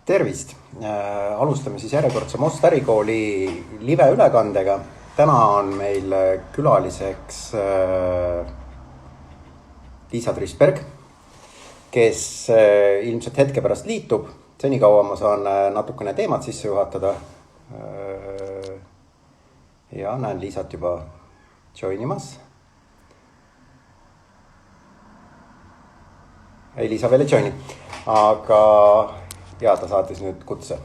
Tervist! Alustame siis järjekordse Most Ärikooli live ülekandega. Täna on meil külaliseks Liisa Trüsberg, kes ilmselt hetke pärast liitub. Senikaua ma saan natukene teemat sisse juhatada. Ja näen Liisat juba joinimas. Ei, Liisa veel ei joini, aga ja ta saatis nüüd kutse.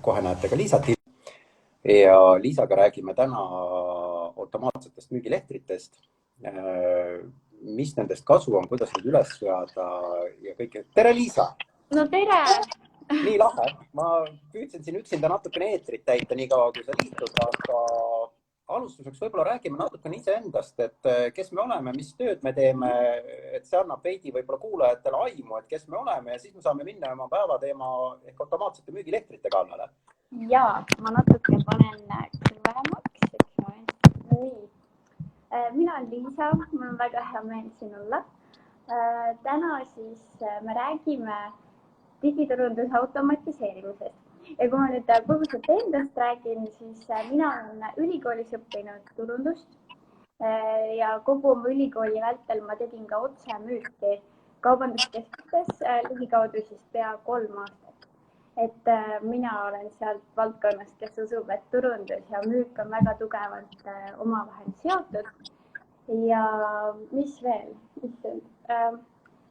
Kohe näete ka Liisat. Ja Liisaga räägime täna automaatsetest müügilehtritest. Mis nendest kasu on, kuidas neid üles seada ja kõike. Tere, Liisa! No tere! Nii lahe. Ma püüdsin siin üksinda natukene eetrit täita nii kaua, kui sa liitud, aga alustuseks võib-olla räägime natukene iseendast, et kes me oleme, mis tööd me teeme, et see annab veidi võib-olla kuulajatele aimu, et kes me oleme ja siis me saame minna oma päevateema ehk automaatsete müügilehtrite kallale. Jaa, ma natuke panen kõvemaks. Nii. Mina olen Liisa, mul on väga hea meel siin olla. Täna siis me räägime digiturunduse automatiseerimisest. Ja kui ma nüüd põgusalt endast räägin, siis mina olen ülikoolis õppinud turundust ja kogu oma ülikooli vältel ma tegin ka otsemüüki kaubanduskeskustes ligikaudu siis pea 3 aastat. Et mina olen sealt valdkonnast, kes usub, et turundus ja müük on väga tugevalt omavahel seotud. Ja mis veel?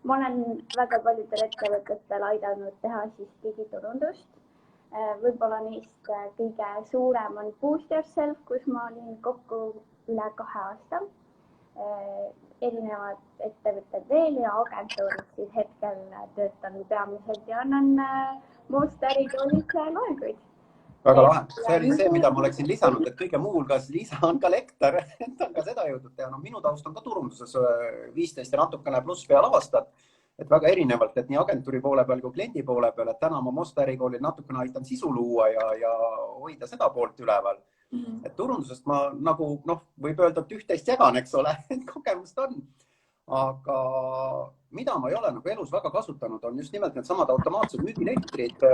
Ma olen väga paljudel ettevõtetel aidanud teha siis digiturundust. Võib-olla neist kõige suurem on Boost Yourself, kus ma olin kokku üle 2 aasta. Erinevad ettevõtted veel ja agentuurid siis hetkel töötan peamiselt ja annan Most Ärikoolis loenguid. Väga lahe. See oli see, mida ma oleksin lisanud, et kõige muu hulgas Liisa on ka lektor, ta on ka seda jõudnud teha. No, minu taust on ka turunduses 15 ja natukene pluss peal aastat. Et väga erinevalt, et nii agentuuri poole peal kui kliendi poole peal, et täna ma Most Ärikoolil natukene aitan sisu luua ja hoida seda poolt üleval. Et turundusest ma nagu, võib öelda, et 11 jagan, eks ole, kogemust on. Aga mida ma ei ole nagu elus väga kasutanud, on just nimelt need samad automaatsed müügilehtrid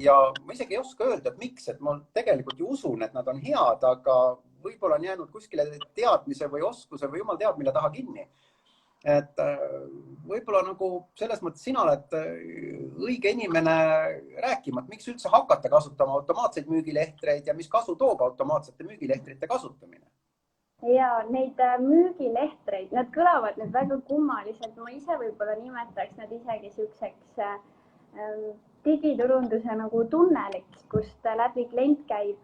ja ma isegi ei oska öelda, et miks, et ma tegelikult ju usun, et nad on head, aga võib-olla on jäänud kuskile teadmise või oskuse või jumal teab, mille taha kinni. Et võib-olla nagu selles mõttes sina oled õige inimene rääkima, et miks üldse hakata kasutama automaatseid müügilehtreid ja mis kasu toob automaatsete müügilehtrite kasutamine? Ja neid müügilehtreid, nad kõlavad nüüd väga kummaliselt. Ma ise võib-olla nimetaks nad isegi selliseks digiturunduse nagu tunneliks, kust läbi klient käib.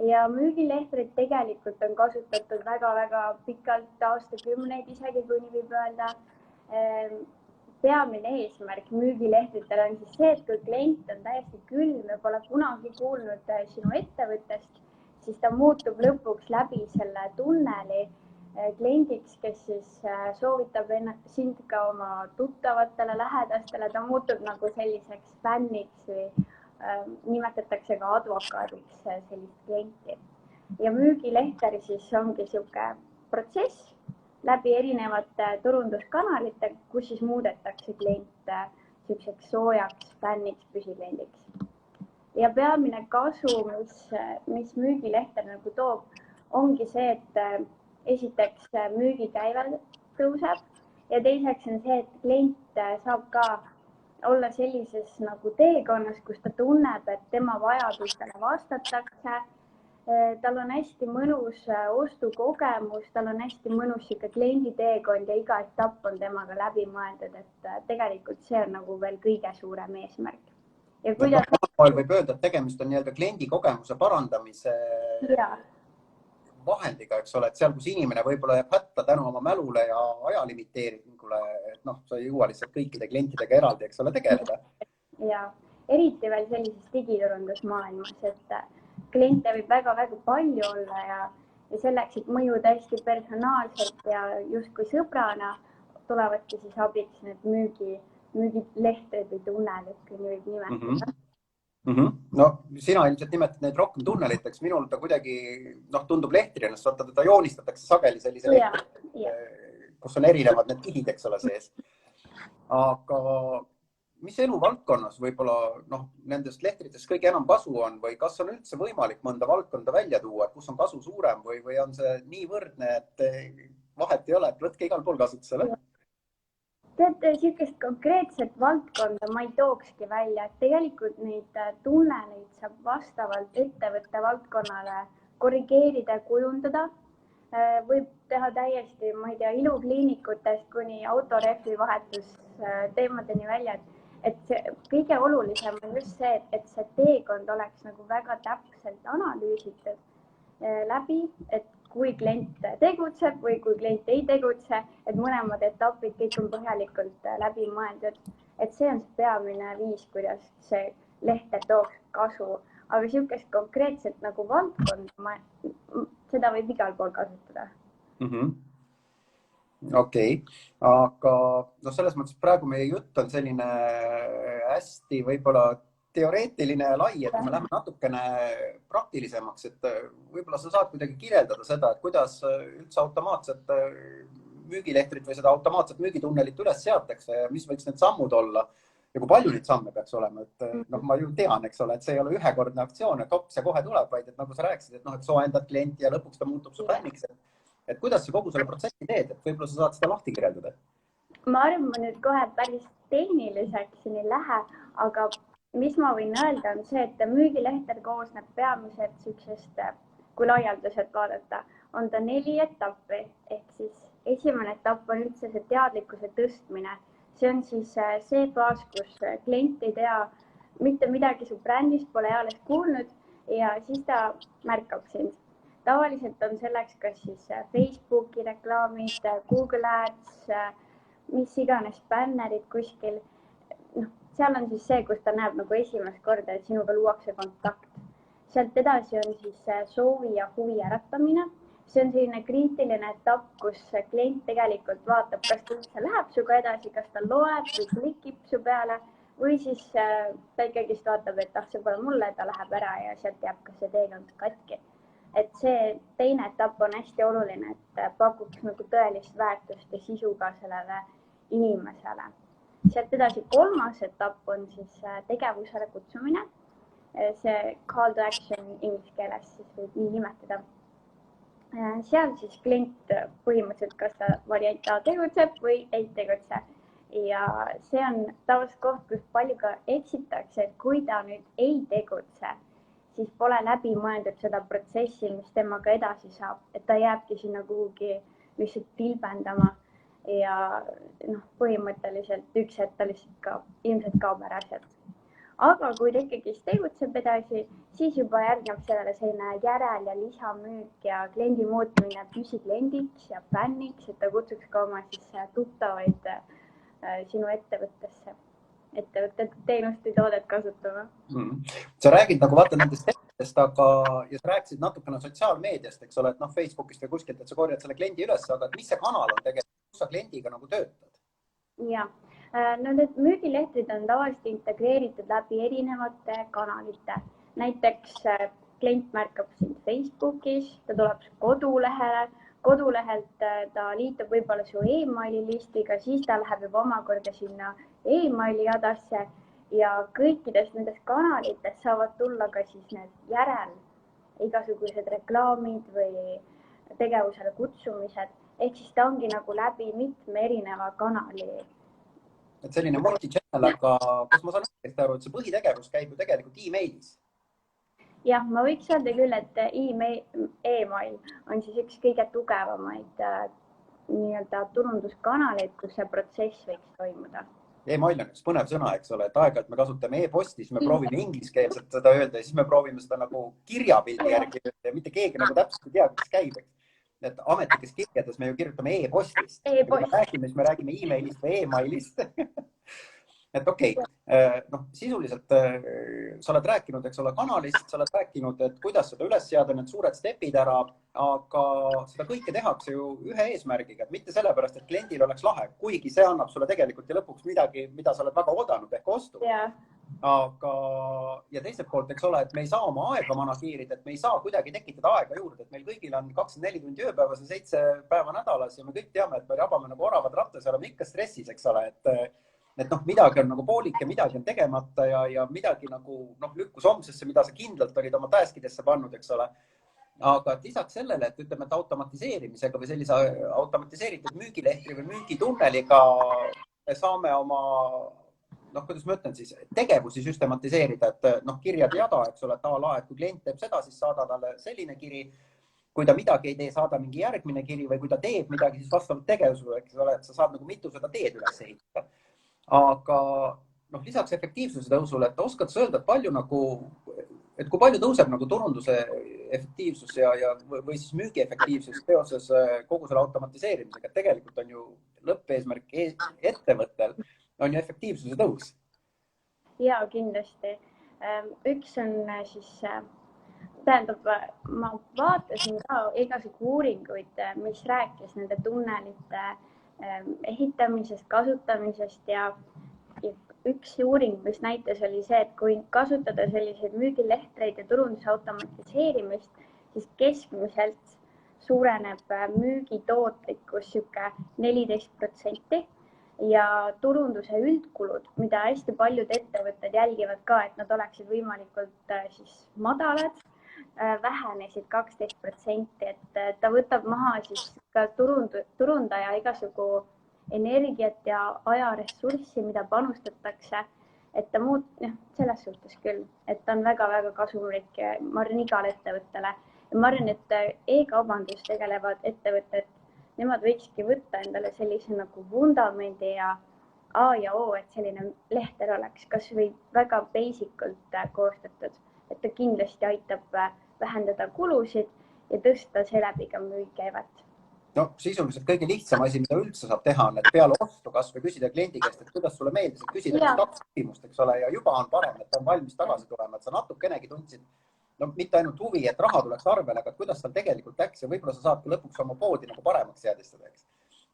Ja müügilehtrid tegelikult on kasutatud väga-väga pikalt, aastakümneid isegi, kui nii võib öelda. Peamine eesmärk müügilehtritel on siis see, et kui klient on täiesti külm ja pole kunagi kuulnud sinu ettevõttest, siis ta muutub lõpuks läbi selle tunneli kliendiks, kes siis soovitab sind ka oma tuttavatele, lähedastele. Ta muutub nagu selliseks fänniks või nimetatakse ka advokaadiks sellist klienti. Ja müügilehter siis ongi siuke protsess läbi erinevate turunduskanalite, kus siis muudetakse klient selliseks soojaks fänniks, püsikliendiks. Ja peamine kasu, mis müügilehter nagu toob, ongi see, et esiteks müügikäive tõuseb ja teiseks on see, et klient saab ka olla sellises nagu teekonnas, kus ta tunneb, et tema vajadustele vastatakse. Tal on hästi mõnus ostukogemus, tal on hästi mõnus kliendi teekond ja iga etapp on temaga läbi mõeldud, et tegelikult see on nagu veel kõige suurem eesmärk. Ja kuidas... Võib öelda, et tegemist on kliendi kogemuse parandamise vahendiga, eks ole, et seal, kus inimene võib-olla jääb hätta tänu oma mälule ja ajalimiteeringule, et sa ei jõua lihtsalt kõikide klientidega eraldi, eks ole, tegeleda. Ja eriti veel sellises digiturundusmaailmas, et kliente võib väga-väga palju olla ja selleks, et mõjuda hästi personaalselt ja justkui sõbrana, tulevadki siis abiks need müügilehtrid või tunnelid, kui nii võib nimetada. No, sina ilmselt nimetad neid rohkem tunneliteks. Minul ta kuidagi tundub lehtrina, sest teda joonistatakse sageli sellise lehtri, kus on erinevad need kihid, eks ole sees. Aga mis eluvaldkonnas võib-olla nendest lehtritest kõige enam kasu on või kas on üldse võimalik mõnda valdkonda välja tuua, et kus on kasu suurem või on see nii võrdne, et vahet ei ole, et võtke igal pool kasutusele? Teate, niisugust konkreetset valdkonda ma ei tookski välja, et tegelikult neid tunneneid saab vastavalt ettevõtte valdkonnale korrigeerida ja kujundada. Võib teha täiesti, ma ei tea, ilukliinikutest kuni autorehvi vahetusteemadeni välja, et see kõige olulisem on just see, et see teekond oleks nagu väga täpselt analüüsitud läbi, et kui klient tegutseb või kui klient ei tegutse, et mõlemad etapid kõik on põhjalikult läbi mõeldud. Et see on see peamine viis, kuidas see lehte tooks kasu. Aga niisugust konkreetselt nagu valdkonda, seda võib igal pool kasutada. Okei, aga selles mõttes praegu meie jutt on selline hästi võib-olla teoreetiline ja lai, et me läheme natukene praktilisemaks, et võib-olla sa saad kuidagi kirjeldada seda, et kuidas üldse automaatset müügilehtrit või seda automaatset müügitunnelit üles seatakse ja mis võiks need sammud olla ja kui palju neid samme peaks olema, et ma ju tean, eks ole, et see ei ole ühekordne aktsioon, et hops ja kohe tuleb, vaid et nagu sa rääkisid, et soojendad klienti ja lõpuks ta muutub su fänniks. Et kuidas sa kogu selle protsessi teed, et võib-olla sa saad seda lahti kirjeldada? Ma arvan, ma nüüd kohe päris tehniliseks ei lähe, aga mis ma võin öelda on see, et müügilehter koosneb peamiselt sellisest, kui laialdaselt vaadata, on ta 4 etappi, ehk siis esimene etapp on üldse see teadlikkuse tõstmine. See on siis see faas, kus klient ei tea mitte midagi su brändist, pole eales kuulnud ja siis ta märkab sind. Tavaliselt on selleks kas siis Facebooki reklaamid, Google Ads, mis iganes bännerid kuskil. Seal on siis see, kus ta näeb nagu esimest korda, et sinuga luuakse kontakt. Sealt edasi on siis soovi ja huvi äratamine. See on selline kriitiline etapp, kus klient tegelikult vaatab, kas ta üldse läheb suga edasi, kas ta loeb või klikib su peale või siis ta ikkagist vaatab, et see pole mulle, ta läheb ära ja sealt jääb ka see teekond katki. Et see teine etapp on hästi oluline, et pakuks nagu tõelist väärtust ja sisu ka sellele inimesele. Sealt edasi 3. etapp on siis tegevusele kutsumine. See call to action inglise keeles siis võib nii nimetada. Seal siis klient põhimõtteliselt, kas ta variant A tegutseb või ei tegutse. Ja see on tavaliselt koht, kus palju ka eksitakse, et kui ta nüüd ei tegutse, siis pole läbi mõeldud seda protsessi, mis temaga edasi saab. Et ta jääbki sinna kuhugi lihtsalt pilbendama ja põhimõtteliselt üks hetk ta lihtsalt ilmselt kaob ära sealt. Aga kui ta ikkagi tegutseb edasi, siis juba järgneb sellele selline järel- ja lisamüük ja kliendi muutmine püsikliendiks ja fänniks, et ta kutsuks ka oma siis tuttavaid sinu ettevõttesse, ettevõtted teenust või toodet kasutama. Sa räägid nagu vaata nendest tehtest, ja sa rääkisid natukene sotsiaalmeediast, eks ole, et Facebookist või kuskilt, et sa korjad selle kliendi üles, aga mis see kanal on tegelikult, kus sa kliendiga nagu töötad? Ja. Need müügilehtrid on tavaliselt integreeritud läbi erinevate kanalite. Näiteks klient märkab sind Facebookis, ta tuleb kodulehele, kodulehelt ta liitub võib-olla su e-maili listiga, siis ta läheb juba omakorda sinna e-maili jadasse ja kõikidest nendest kanalitest saavad tulla ka siis need järel igasugused reklaamid või tegevusele kutsumised. Ehk siis ta ongi nagu läbi mitme erineva kanali. Et selline multi-channel, aga kas ma saan õigesti aru, et see põhitegevus käib ju tegelikult e-mailis? Jah, ma võiks öelda küll, et e-mail on siis üks kõige tugevamaid nii-öelda turunduskanaleid, kus see protsess võiks toimuda. E-mail on üks põnev sõna, eks ole, et aeg-ajalt me kasutame e-posti, siis me proovime ingliskeelselt seda öelda ja siis me proovime seda nagu kirjapildi järgi ja mitte keegi nagu täpselt ei tea, kuidas käib. Et ametlikes kirjades me ju kirjutame e-postist. Siis me räägime e-mailist või e-mailist. Et okei, sisuliselt sa oled rääkinud, eks ole, kanalist, sa oled rääkinud, et kuidas seda üles seada, need suured stepid ära, aga seda kõike tehakse ju ühe eesmärgiga, et mitte sellepärast, et kliendil oleks lahe, kuigi see annab sulle tegelikult ja lõpuks midagi, mida sa oled väga oodanud ehk ostu. Aga ja teiselt poolt, eks ole, et me ei saa oma aega manageerida, et me ei saa kuidagi tekitada aega juurde, et meil kõigil on 24 tundi ööpäevas ja 7 päeva nädalas ja me kõik teame, et me rabame nagu oravad rattas ja oleme ikka stressis, eks ole, et midagi on nagu poolik ja midagi on tegemata ja midagi nagu lükkus homsesse, mida sa kindlalt olid oma taskidesse pannud, eks ole. Aga et lisaks sellele, et ütleme, et automatiseerimisega või sellise automatiseeritud müügilehtri või müügitunneliga me saame oma, kuidas ma ütlen siis, tegevusi süstematiseerida, et kirjade jada, eks ole, et et kui klient teeb seda, siis saada talle selline kiri. Kui ta midagi ei tee, saada mingi järgmine kiri või kui ta teeb midagi, siis vastavalt tegevusele, eks ole, et sa saad nagu mitu seda teed üles ehitada. Aga lisaks efektiivsuse tõusule, et oskad sa öelda, et kui palju tõuseb nagu turunduse efektiivsus või siis müügi efektiivsus seoses kogu selle automatiseerimisega, et tegelikult on ju lõppeesmärk ettevõttel on ju efektiivsuse tõus. Ja kindlasti. Üks on siis, tähendab, ma vaatasin ka igasugu uuringuid, mis rääkis nende tunnelite ehitamisest, kasutamisest ja üks uuring, mis näitas, oli see, et kui kasutada selliseid müügilehtreid ja turunduse automatiseerimist, siis keskmiselt suureneb müügitootlikkus 14% ja turunduse üldkulud, mida hästi paljud ettevõtted jälgivad ka, et nad oleksid võimalikult siis madalad, vähenesid 12%, et ta võtab maha siis ka turundaja igasugu energiat ja ajaressurssi, mida panustatakse, et ta selles suhtes küll, et ta on väga-väga kasumlik, ma arvan, igale ettevõttele. Ja ma arvan, et e-kaubandus tegelevad ettevõtted, nemad võikski võtta endale sellise nagu vundamendi ja A ja O, et selline lehter oleks kas või väga basicult koostatud, et ta kindlasti aitab vähendada kulusid ja tõsta seeläbi ka müügikäivet. Sisuliselt kõige lihtsam asi, mida üldse saab teha, on, et peale ostu kas või küsida kliendi käest, et kuidas sulle meeldis, et küsida 2 küsimust, eks ole, ja juba on parem, et ta on valmis tagasi tulema, et sa natukenegi tundsid, mitte ainult huvi, et raha tuleks arvele, aga kuidas tal tegelikult läks ja võib-olla sa saad ka lõpuks oma poodi nagu paremaks seadistada, eks.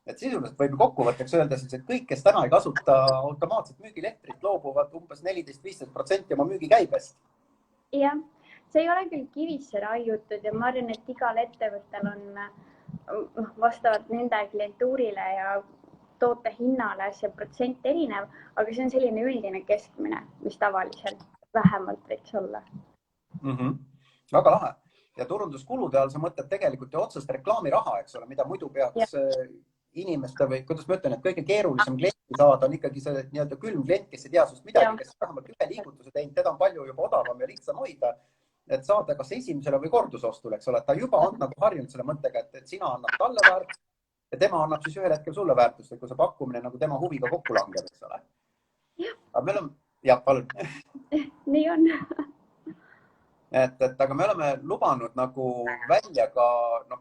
Et sisuliselt võib kokkuvõtteks öelda siis, et kõik, kes täna ei kasuta automaatset müügilehtrit, loobuvad umbes 14-15% oma müügikäibest. Jah, see ei ole küll kivisse raiutud ja ma arvan, et igal ettevõttel on vastavalt nende klientuurile ja toote hinnale see protsent erinev, aga see on selline üldine keskmine, mis tavaliselt vähemalt võiks olla. Väga lahe. Ja turunduskulude all sa mõtled tegelikult ju otsest reklaamiraha, eks ole, mida muidu peaks inimeste või kuidas ma ütlen, et kõige keerulisem klienti saada on ikkagi see nii-öelda külm klient, kes ei tea sust midagi, kes vähemalt ühe liigutuse teinud, teda on palju juba odavam ja lihtsam hoida, et saada kas esimesele või kordusostul, eks ole, et ta juba on nagu harjunud selle mõttega, et sina annad talle väärtust ja tema annab siis ühel hetkel sulle väärtust, et kui see pakkumine nagu tema huviga kokku langeb, eks ole. Aga meil on, palun. Nii on. Aga me oleme lubanud nagu välja ka,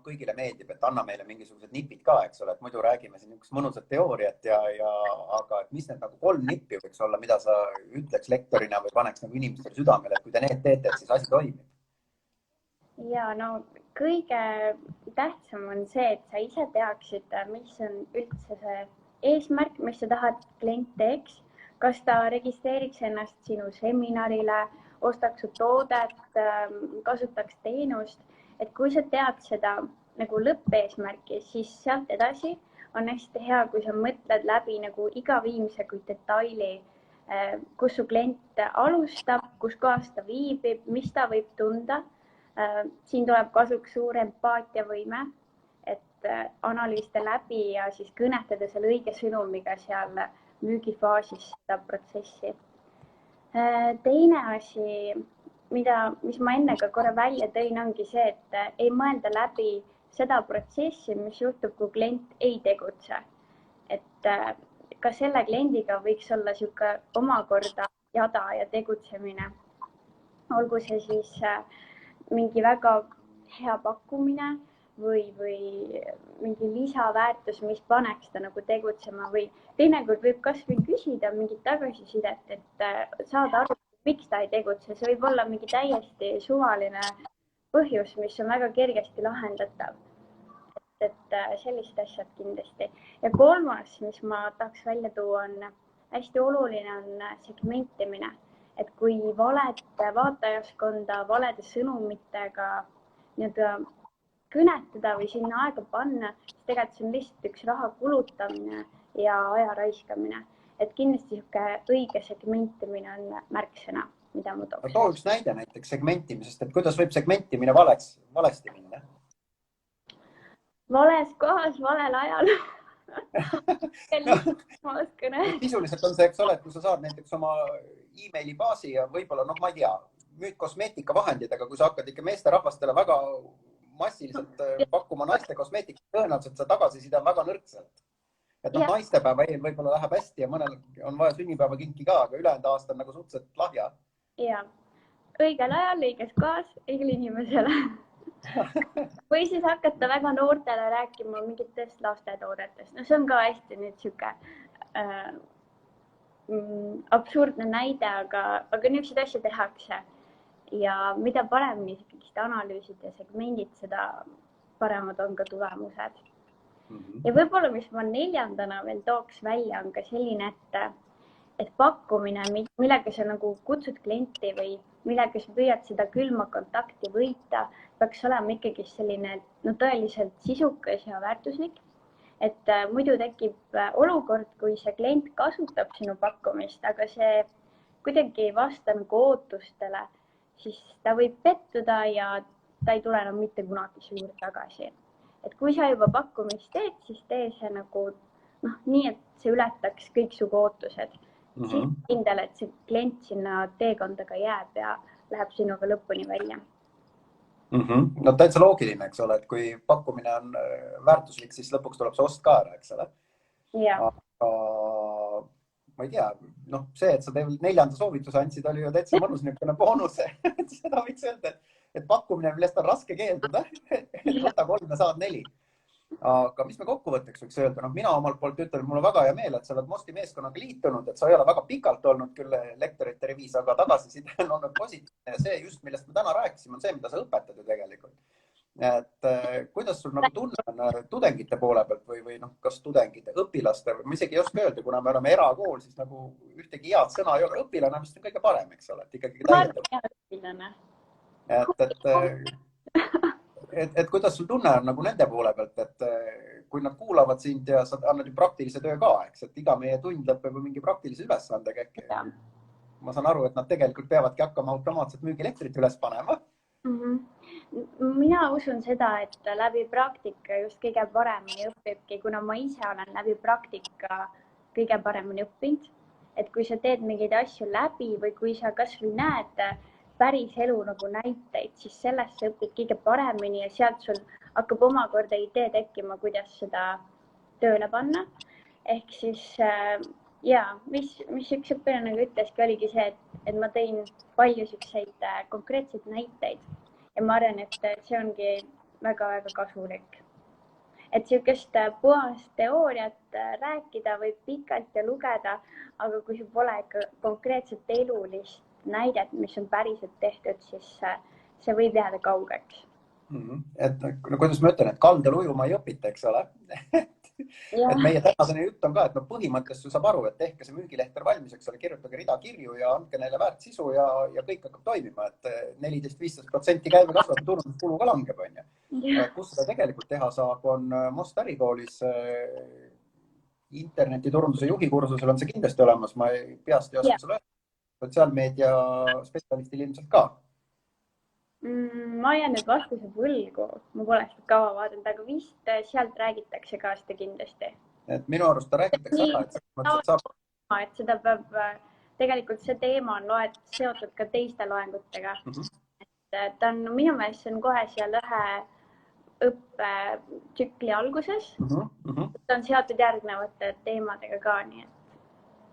kõigile meeldib, et anna meile mingisugused nipid ka, eks ole, et muidu räägime siin üks mõnusat teooriat aga et mis need nagu 3 nippi võiks olla, mida sa ütleks lektorina või paneks nagu inimestele südamele, et kui te need teete, et siis asi toimib? Ja kõige tähtsam on see, et sa ise teaksid, mis on üldse see eesmärk, mis sa tahad klient teeks, kas ta registreeriks ennast sinu seminarile, ostaks su toodet, kasutaks teenust, et kui sa tead seda nagu lõppeesmärki, siis sealt edasi on hästi hea, kui sa mõtled läbi nagu iga viimse kui detaili, kus su klient alustab, kus kohas ta viibib, mis ta võib tunda. Siin tuleb kasuks suur empaatiavõime, et analüüsida läbi ja siis kõnetada selle õige sõnumiga seal müügifaasis seda protsessi. Teine asi, mis ma enne ka korra välja tõin, ongi see, et ei mõelda läbi seda protsessi, mis juhtub, kui klient ei tegutse. Et ka selle kliendiga võiks olla sihuke omakorda jada ja tegutsemine. Olgu see siis mingi väga hea pakkumine või mingi lisaväärtus, mis paneks ta nagu tegutsema või teinekord võib kas või küsida mingit tagasisidet, et saada aru, miks ta ei tegutse. See võib olla mingi täiesti suvaline põhjus, mis on väga kergesti lahendatav. Et sellist asjad kindlasti. Ja kolmas, mis ma tahaks välja tuua, on hästi oluline on segmentimine. Et kui valed vaatajaskonda valede sõnumitega kõnetada või sinna aega panna, siis tegelikult see on lihtsalt üks raha kulutamine ja aja raiskamine. et kindlasti õige segmentimine on märksõna, mida ma tooks. Too üks näide näiteks segmentimisest, et kuidas võib segmentimine valesti minna? Vales kohas, valel ajal. Sisuliselt on see, eks ole, et kui sa saad näiteks oma e-maili baasi ja võib-olla, ma ei tea, müüd kosmeetikavahendid, aga kui sa hakkad ikka meesterahvastele väga massiliselt pakkuma naiste kosmeetikat, tõenäoliselt see tagasiside on väga nõrkselt. Et naistepäeva eel võib-olla läheb hästi ja mõnel on vaja sünnipäeva kinki ka, aga ülejäänud aasta on nagu suhteliselt lahja. Ja, õigel ajal, õiges kohas, õigel inimesele. Või siis hakata väga noortele rääkima mingitest lastetoodetest. No see on ka hästi nüüd siuke absurdne näide, aga niisugused asja tehakse. Ja mida paremini seda analüüsid ja segmendid, seda paremad on ka tulemused. Ja võib-olla, mis ma neljandana veel tooks välja, on ka selline, et pakkumine, millega sa nagu kutsud klienti või millega sa püüad seda külma kontakti võita, peaks olema ikkagi selline tõeliselt sisukas ja väärtuslik. Et muidu tekib olukord, kui see klient kasutab sinu pakkumist, aga see kuidagi ei vasta nagu ootustele, siis ta võib pettuda ja ta ei tule enam mitte kunagi su juurde tagasi. Et kui sa juba pakkumist teed, siis tee see nagu nii, et see ületaks kõik su ootused. Siis kindel, et see klient sinna teekondaga jääb ja läheb sinuga lõpuni välja. No täitsa loogiline, eks ole, et kui pakkumine on väärtuslik, siis lõpuks tuleb see ost ka ära, eks ole. Aga ma ei tea, see, et sa teil 4. soovituse andsid, oli ju täitsa mõnus niisugune boonus. Seda võiks öelda, et pakkumine, millest on raske keelduda, võta 3 ja saad 4. Aga mis me kokkuvõtteks võiks öelda? Mina omalt poolt ütlen, et mul on väga hea meel, et sa oled Mosti meeskonnaga liitunud, et sa ei ole väga pikalt olnud küll lektorite reviis, aga tagasiside on olnud positiivne ja see just, millest me täna rääkisime, on see, mida sa õpetad ju tegelikult. Et kuidas sul nagu tunne on tudengite poole pealt või kas tudengite, õpilaste, ma isegi ei oska öelda, kuna me oleme erakool, siis nagu ühtegi head sõna ei ole. Õpilane vist on kõige parem, eks ole, et ikkagi täiendab. Et kuidas sul tunne on nagu nende poole pealt, et kui nad kuulavad sind ja sa annad ju praktilise töö ka, eks, et iga meie tund lõpeb mingi praktilise ülesandega. Ma saan aru, et nad tegelikult peavadki hakkama automaatselt müügilektrit üles panema. Mina usun seda, et läbi praktika just kõige paremini õpibki, kuna ma ise olen läbi praktika kõige paremini õppinud. Et kui sa teed mingeid asju läbi või kui sa kas või näed päris elu nagu näiteid, siis sellest sa õpid kõige paremini ja sealt sul hakkab omakorda idee tekkima, kuidas seda tööle panna. Ehk siis, mis üks õpilane ütleski, oligi see, et ma tõin palju selliseid konkreetseid näiteid ja ma arvan, et see ongi väga-väga kasulik. Et sellist puhast teooriat rääkida võib pikalt ja lugeda, aga kui sul pole konkreetset elulist näidet, mis on päriselt tehtud, siis see võib jääda kaugeks. Et kuidas ma ütlen, et kaldal ujuma ei õpita, eks ole. Et meie tänasene jutt on ka, et põhimõtteliselt saab aru, et tehke see müügilehter valmis, eks ole, kirjutage rida kirju ja andke neile väärt sisu ja kõik hakkab toimima, et 14-15% käive kasvab ja turunduskulu ka langeb. Kus seda tegelikult teha saab, on Most ärikoolis internetiturunduse juhi kursusel on see kindlasti olemas, ma peast ei oska sulle öelda. Sotsiaalmeedia spetsialistil ilmselt ka. Ma jään nüüd vastuse võlgu, ma pole seda kava vaadanud, aga vist sealt räägitakse ka seda kindlasti. Et minu arust ta räägitakse ära, et seda peab, tegelikult see teema on seotud ka teiste loengutega. Ta on minu meelest, see on kohe seal ühe õppetsükli alguses. Ta on seotud järgnevate teemadega ka, nii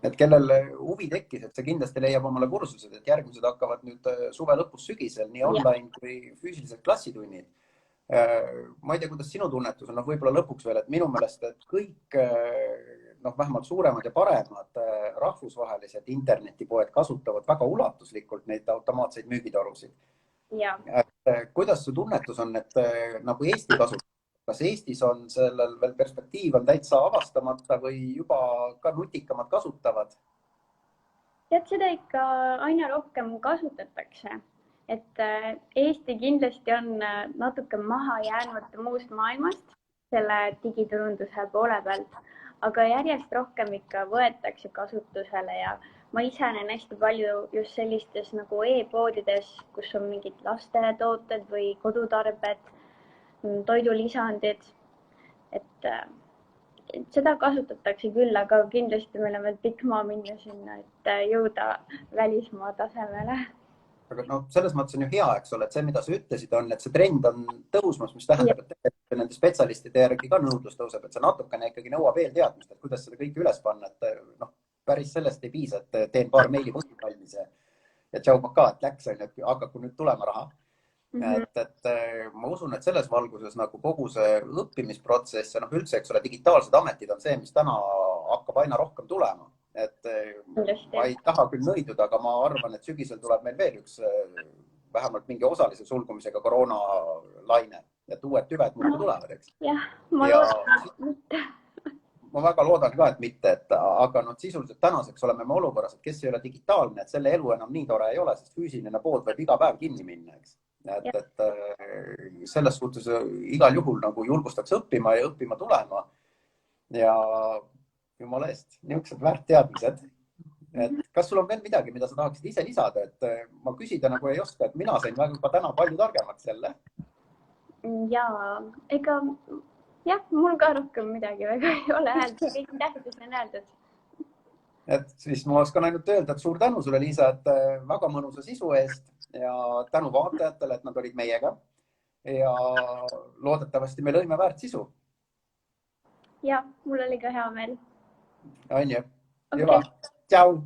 et kellel huvi tekkis, et see kindlasti leiab omale kursused, et järgmised hakkavad nüüd suve lõpus sügisel, nii online kui füüsilised klassitunnid. Ma ei tea, kuidas sinu tunnetus on, võib-olla lõpuks veel, et minu meelest, et kõik vähemalt suuremad ja paremad rahvusvahelised internetipoed kasutavad väga ulatuslikult neid automaatseid müügitorusid. Kuidas su tunnetus on, et nagu Eesti kasutab? Kas Eestis on sellel veel perspektiiv on täitsa avastamata või juba ka nutikamad kasutavad? Tead, seda ikka aina rohkem kasutatakse. Et Eesti kindlasti on natuke maha jäänud muust maailmast selle digiturunduse poole pealt. aga järjest rohkem ikka võetakse kasutusele ja ma ise näen hästi palju just sellistes nagu e-poodides, kus on mingid lastetooted või kodutarbed, toidulisandid, et seda kasutatakse küll, aga kindlasti meil on veel pikk maa minna sinna, et jõuda välismaa tasemele. Aga no selles mõttes on ju hea, eks ole, et see, mida sa ütlesid, on, et see trend on tõusmas, mis tähendab, et nende spetsialistide järgi ka nõudlus tõuseb, et see natukene ikkagi nõuab eelteadmist, et kuidas seda kõike üles panna, et noh, päris sellest ei piisa, et teen paar meili põhjus valmis ja tšau ka, et läks, et hakaku nüüd tulema raha. Et ma usun, et selles valguses nagu kogu see õppimisprotsess ja noh, üldse, eks ole, digitaalsed ametid on see, mis täna hakkab aina rohkem tulema. Et ma ei taha küll nõiduda, aga ma arvan, et sügisel tuleb meil veel üks vähemalt mingi osalise sulgumisega koroonalaine, et uued tüved muidu tulevad, eks. Jah, ma loodan mitte. Ma väga loodan ka, et mitte, aga noh, sisuliselt tänaseks oleme me olukorras, et kes ei ole digitaalne, et selle elu enam nii tore ei ole, sest füüsiline pood võib iga päev kinni minna, eks. Et selles suhtes igal juhul nagu julgustaks õppima ja õppima tulema ja jumala eest, niisugused väärtteadmised. Et kas sul on veel midagi, mida sa tahaksid ise lisada, et ma küsida nagu ei oska, et mina sain väga täna palju targemaks selle. Ja, ega jah, mul ka rohkem midagi väga ei ole öeldud, kõik tähtis on öeldud. Et siis ma oskan ainult öelda, et suur tänu sulle, Liisa, et väga mõnusa sisu eest ja tänu vaatajatele, et nad olid meiega ja loodetavasti me lõime väärt sisu. Ja, mul oli ka hea meel. On ju. Hyvä. Ciao.